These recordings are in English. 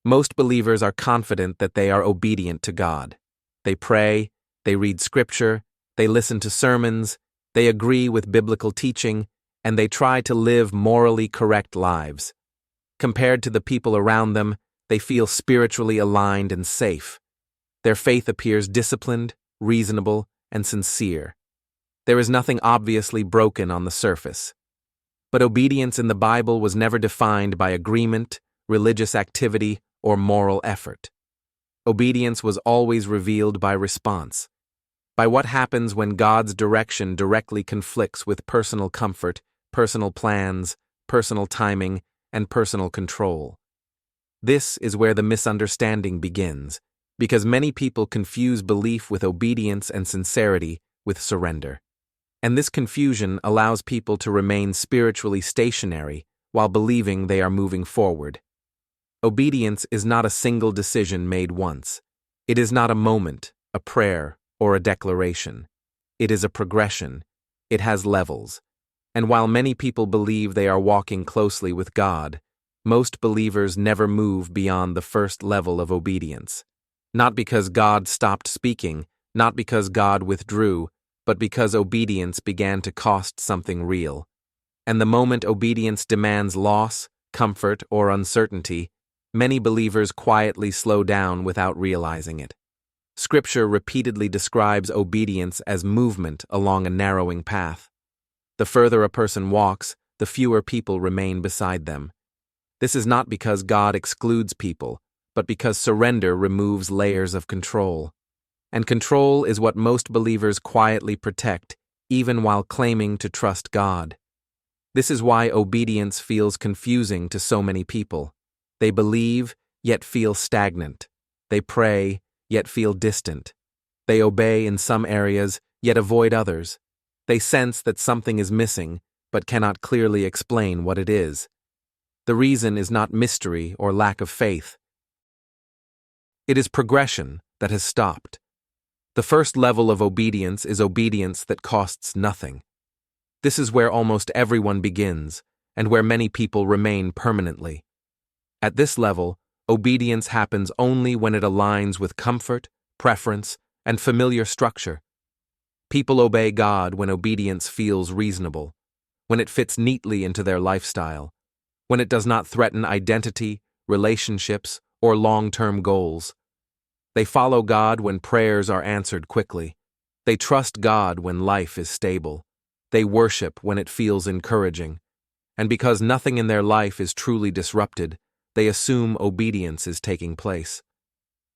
Most believers are confident that they are obedient to God. They pray, they read scripture, they listen to sermons, they agree with biblical teaching, and they try to live morally correct lives. Compared to the people around them, they feel spiritually aligned and safe. Their faith appears disciplined, reasonable, and sincere. There is nothing obviously broken on the surface. But obedience in the Bible was never defined by agreement, religious activity, or moral effort. Obedience was always revealed by response, by what happens when God's direction directly conflicts with personal comfort, personal plans, personal timing, and personal control. This is where the misunderstanding begins, because many people confuse belief with obedience and sincerity with surrender. And this confusion allows people to remain spiritually stationary while believing they are moving forward. Obedience is not a single decision made once. It is not a moment, a prayer, or a declaration. It is a progression. It has levels. And while many people believe they are walking closely with God, most believers never move beyond the first level of obedience. Not because God stopped speaking, not because God withdrew, but because obedience began to cost something real. And the moment obedience demands loss, comfort, or uncertainty, many believers quietly slow down without realizing it. Scripture repeatedly describes obedience as movement along a narrowing path. The further a person walks, the fewer people remain beside them. This is not because God excludes people, but because surrender removes layers of control. And control is what most believers quietly protect, even while claiming to trust God. This is why obedience feels confusing to so many people. They believe, yet feel stagnant. They pray, yet feel distant. They obey in some areas, yet avoid others. They sense that something is missing, but cannot clearly explain what it is. The reason is not mystery or lack of faith. It is progression that has stopped. The first level of obedience is obedience that costs nothing. This is where almost everyone begins, and where many people remain permanently. At this level, obedience happens only when it aligns with comfort, preference, and familiar structure. People obey God when obedience feels reasonable, when it fits neatly into their lifestyle, when it does not threaten identity, relationships, or long-term goals. They follow God when prayers are answered quickly. They trust God when life is stable. They worship when it feels encouraging. And because nothing in their life is truly disrupted, they assume obedience is taking place.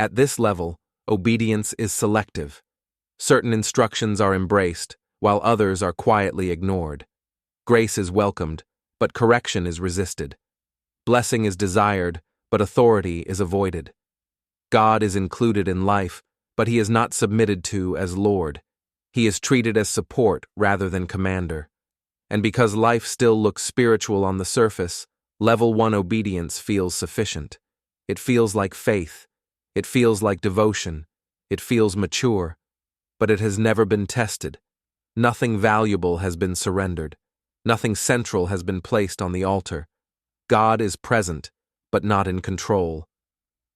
At this level, obedience is selective. Certain instructions are embraced, while others are quietly ignored. Grace is welcomed, but correction is resisted. Blessing is desired, but authority is avoided. God is included in life, but he is not submitted to as Lord. He is treated as support rather than commander. And because life still looks spiritual on the surface, level 1 obedience feels sufficient. It feels like faith. It feels like devotion. It feels mature. But it has never been tested. Nothing valuable has been surrendered. Nothing central has been placed on the altar. God is present, but not in control.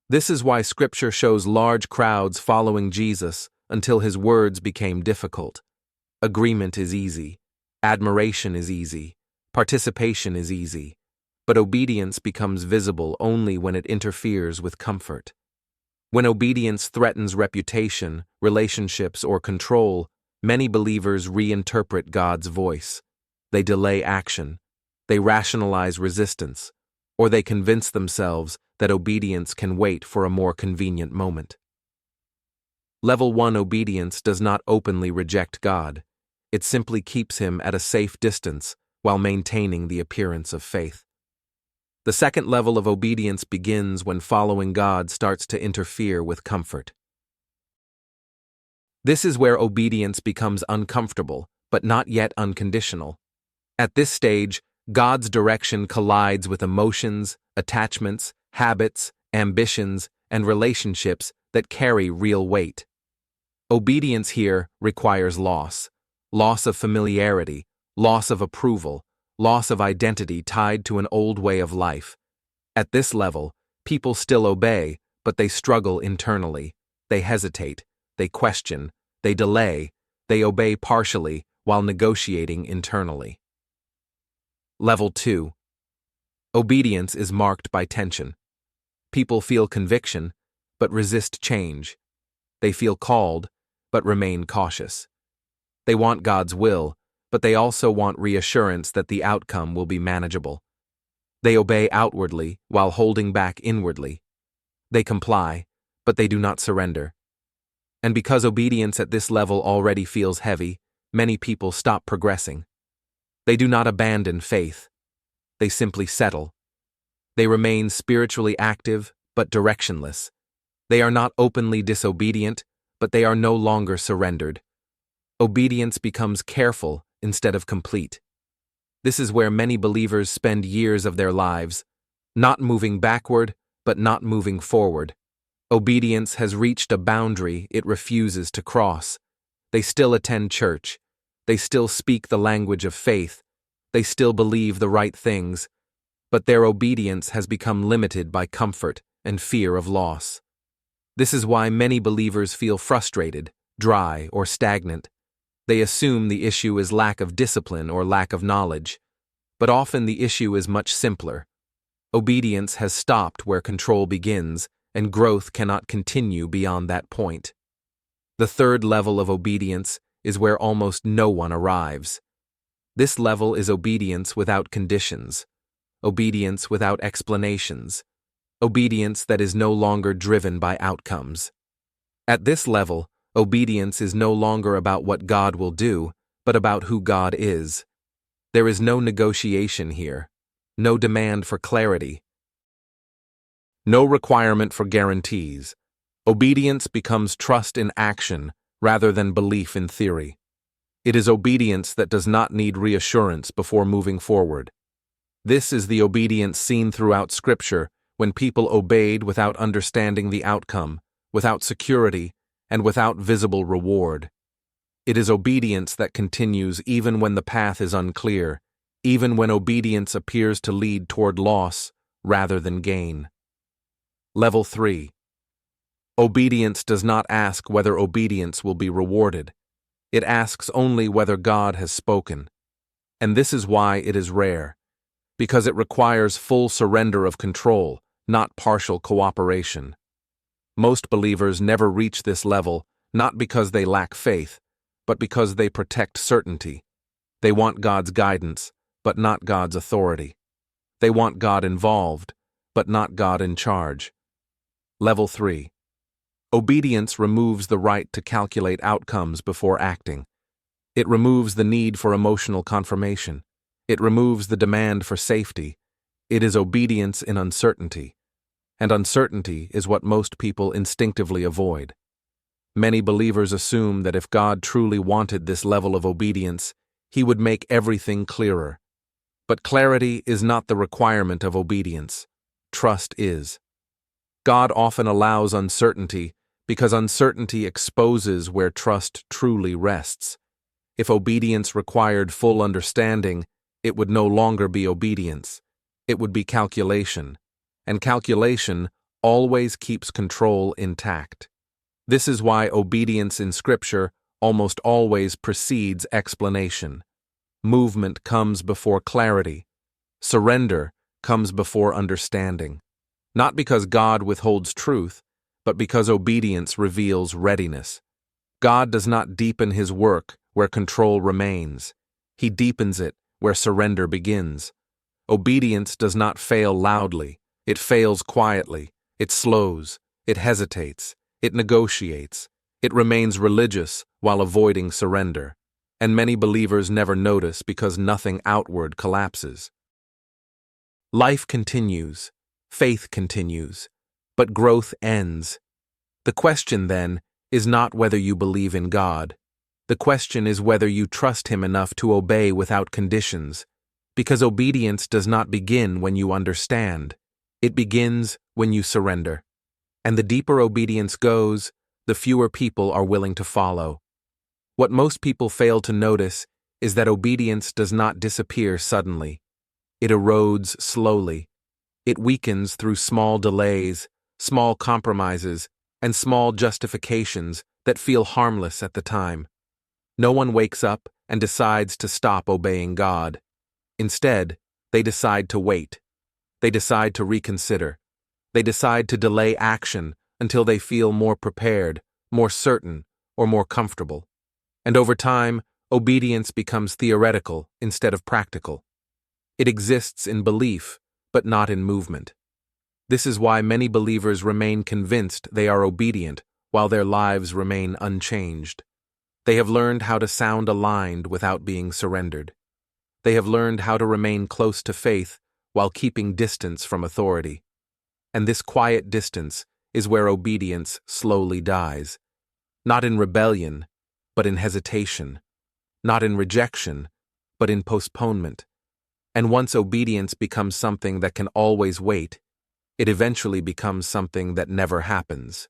This is why Scripture shows large crowds following Jesus until his words became difficult. Agreement is easy. Admiration is easy. Participation is easy. But obedience becomes visible only when it interferes with comfort. When obedience threatens reputation, relationships, or control, many believers reinterpret God's voice. They delay action. They rationalize resistance. Or they convince themselves that obedience can wait for a more convenient moment. Level 1 obedience does not openly reject God. It simply keeps him at a safe distance while maintaining the appearance of faith. The second level of obedience begins when following God starts to interfere with comfort. This is where obedience becomes uncomfortable, but not yet unconditional. At this stage, God's direction collides with emotions, attachments, habits, ambitions, and relationships that carry real weight. Obedience here requires loss of familiarity, loss of approval, loss of identity tied to an old way of life. At this level, People still obey, but they struggle internally. They hesitate, they question, they delay, they obey partially while negotiating internally. Level 2. Obedience is marked by tension. People feel conviction, but resist change. They feel called, but remain cautious. They want God's will, but they also want reassurance that the outcome will be manageable. They obey outwardly while holding back inwardly. They comply, but they do not surrender. And because obedience at this level already feels heavy, many people stop progressing. They do not abandon faith. They simply settle. They remain spiritually active, but directionless. They are not openly disobedient, but they are no longer surrendered. Obedience becomes careful instead of complete. This is where many believers spend years of their lives, not moving backward, but not moving forward. Obedience has reached a boundary it refuses to cross. They still attend church. They still speak the language of faith. They still believe the right things. But their obedience has become limited by comfort and fear of loss. This is why many believers feel frustrated, dry, or stagnant. They assume the issue is lack of discipline or lack of knowledge. But often the issue is much simpler. Obedience has stopped where control begins, and growth cannot continue beyond that point. The third level of obedience is where almost no one arrives. This level is obedience without conditions, obedience without explanations, obedience that is no longer driven by outcomes. At this level, obedience is no longer about what God will do, but about who God is. There is no negotiation here, no demand for clarity, no requirement for guarantees. Obedience becomes trust in action rather than belief in theory. It is obedience that does not need reassurance before moving forward. This is the obedience seen throughout Scripture when people obeyed without understanding the outcome, without security, and without visible reward. It is obedience that continues even when the path is unclear, even when obedience appears to lead toward loss rather than gain. Level 3. Obedience does not ask whether obedience will be rewarded. It asks only whether God has spoken. And this is why it is rare, because it requires full surrender of control, not partial cooperation. Most believers never reach this level, not because they lack faith, but because they protect certainty. They want God's guidance, but not God's authority. They want God involved, but not God in charge. Level 3. Obedience removes the right to calculate outcomes before acting. It removes the need for emotional confirmation. It removes the demand for safety. It is obedience in uncertainty. And uncertainty is what most people instinctively avoid. Many believers assume that if God truly wanted this level of obedience, He would make everything clearer. But clarity is not the requirement of obedience. Trust is. God often allows uncertainty because uncertainty exposes where trust truly rests. If obedience required full understanding, it would no longer be obedience. It would be calculation. And calculation always keeps control intact. This is why obedience in Scripture almost always precedes explanation. Movement comes before clarity. Surrender comes before understanding. Not because God withholds truth, but because obedience reveals readiness. God does not deepen His work where control remains. He deepens it where surrender begins. Obedience does not fail loudly. It fails quietly. It slows. It hesitates. It negotiates. It remains religious while avoiding surrender. And many believers never notice because nothing outward collapses. Life continues. Faith continues. But growth ends. The question, then, is not whether you believe in God. The question is whether you trust Him enough to obey without conditions. Because obedience does not begin when you understand. It begins when you surrender. And the deeper obedience goes, the fewer people are willing to follow. What most people fail to notice is that obedience does not disappear suddenly. It erodes slowly. It weakens through small delays, small compromises, and small justifications that feel harmless at the time. No one wakes up and decides to stop obeying God. Instead, they decide to wait. They decide to reconsider. They decide to delay action until they feel more prepared, more certain, or more comfortable. And over time, obedience becomes theoretical instead of practical. It exists in belief, but not in movement. This is why many believers remain convinced they are obedient while their lives remain unchanged. They have learned how to sound aligned without being surrendered. They have learned how to remain close to faith while keeping distance from authority. And this quiet distance is where obedience slowly dies. Not in rebellion, but in hesitation. Not in rejection, but in postponement. And once obedience becomes something that can always wait, it eventually becomes something that never happens.